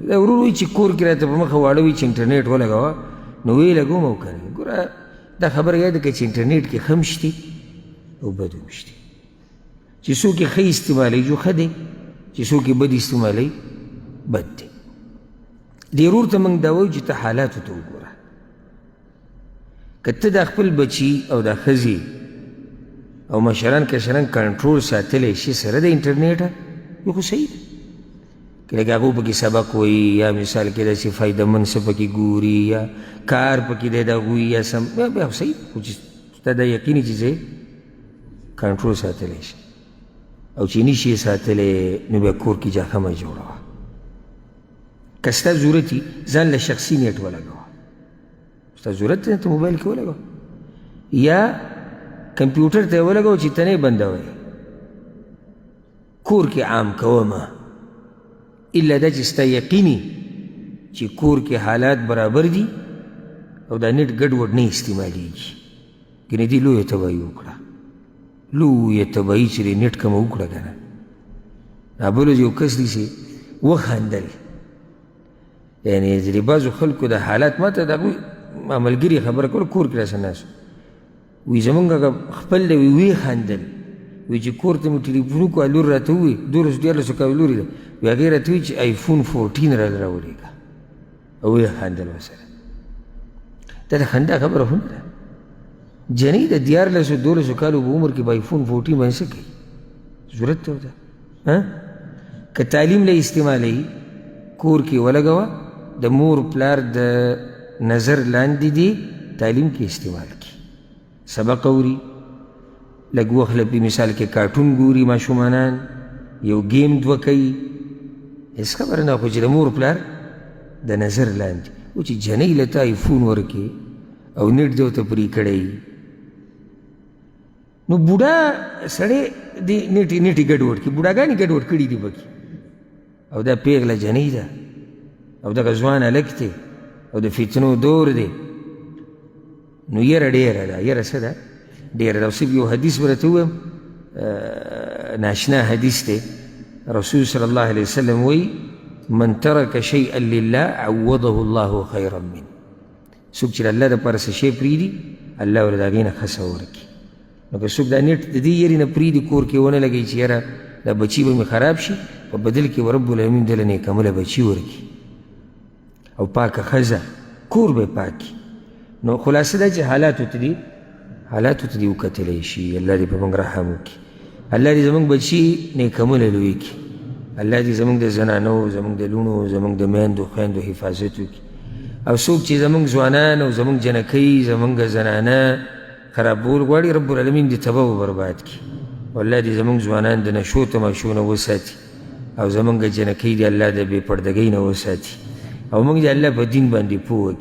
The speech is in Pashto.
دا ورور وایي چې کور کې راته په مخه واړه وي چې انټرنیټ ولګوه نو ویې لګوم او که نه ګوره دا خبره یاده کړه چې انټرنیټ کې ښه هم شتي او بد هم شتي چې څوک یې ښه استعمالوي جو ښه دی چې څوک یې بد استعمالوي بد دی دې ورور ته موږ دا وایو چې ته حالاتو ته وګوره که ته دا خپل بچي او دا ښځې او مشران کشران کنټرول ساتلی شي سره د انټرنیټه یو خو صحیح ده که لږ هغو پکې سبق وایي یا مثال کې داسې فایدهمند څه پکې ګوري یا کار پکې دی د هغوی یا سم بیا خو صحیح خو چې تا دا یقیني چې ځای کنټرول ساتلی شي او چې نشي یې ساتلی نو بیا کور کې جاښه مه جوړوه که ستا ضرورت وي ځان له شخصي نیټ ولګوه ستا ضرورت دی ته موبایل کې ولګوه یا کمپیوټر ته یې ولګوه چې ته نه یې بندوئ کور کې عام کومه الا دا چې ستا یقیني چې کور کې حالات برابر دي او دا نیټ ګډوډ نه استعمالیږي ګنې دې لویه تباهي وکړه لویه تباهي چې دې نیټ کمه وکړه که نه بل یو کس دي چې وخندل یعنې د بعضو خلکو د حالات ما ته د هغوی ملګري خبره کوله کور کې راسه ناست وی زمونږ هغه خپل دی وی خندل وی چې کور ته مې ټلیفون وکړو لور راته ووایي 12 کاله لورې ده وی هغې راته وایي چې آیفون 14 راولېږه او وی خندل ورسره دا د خندا خبره خو نه ده جنۍ د 12 کالو په عمر کې به آیفون 14 باندې څه کوي ضرورت ته ده که تعلیم له استعمالوي کور کې ولګوه د مور پلار د نظر لاندې دي تعلیم کې استعمال کړي سبق اوري لږ وخت له مثال کې کارټون ګوري ماشومانان یو گیم دوه کوي هېڅ خبره نه خو چې د مور پلار د نظر لاندې و چې جنۍ له ته آیفون ورکړي او نیټ دې ورته پرې کړی نو بوډا سړی دې نیټې ګډوډ کړي بوډاګانې ګډوډ کړي دي پکې او دا پیغله جنۍ ده او دغه ځوان هلک دی او د فتنو دور دی نو یره ډېره ده یره څه ده ډېره ده او صرف یو حدیث به راته ووایم ناشنا حدیث دی رسول صلی الله علیه وسلم وایي من ترک شیئا لله عوضه الله خیرا من څوک چې د الله دپاره څه شی پرېږدي الله ورله د هغې نه ښه څه ورکړي نو که څوک دا نیټ د دې یرې نه پرېږدي کور کې ونه لګوي چې یاره دا بچي به مې خراب شي په بدل کې به رب العالمین دله نیکمله بچي ورکړي او پاکه ښځه کور به پاک کړي نو خلاصه دا چې حالاتو ته دې وکتلی شي الله دې په موږ رحم وکړي الله دې زموږ بچي نیکمله لوی کړي الله دې زموږ د زنانو زموږ د لوڼو زموږ د میندو خویندو حفاظت وکړي او څوک چې زموږ ځوانان او زموږ جنکۍ زموږ زنانه خرابول غواړي رب العالمین دې تباه و برباد کړي والله دې زموږ ځوانان د نشو تماشو نه وساتي او زموږ جنکۍ دې الله د بې پردګۍ نه وساتي او موږ دې الله په دین باندې پوه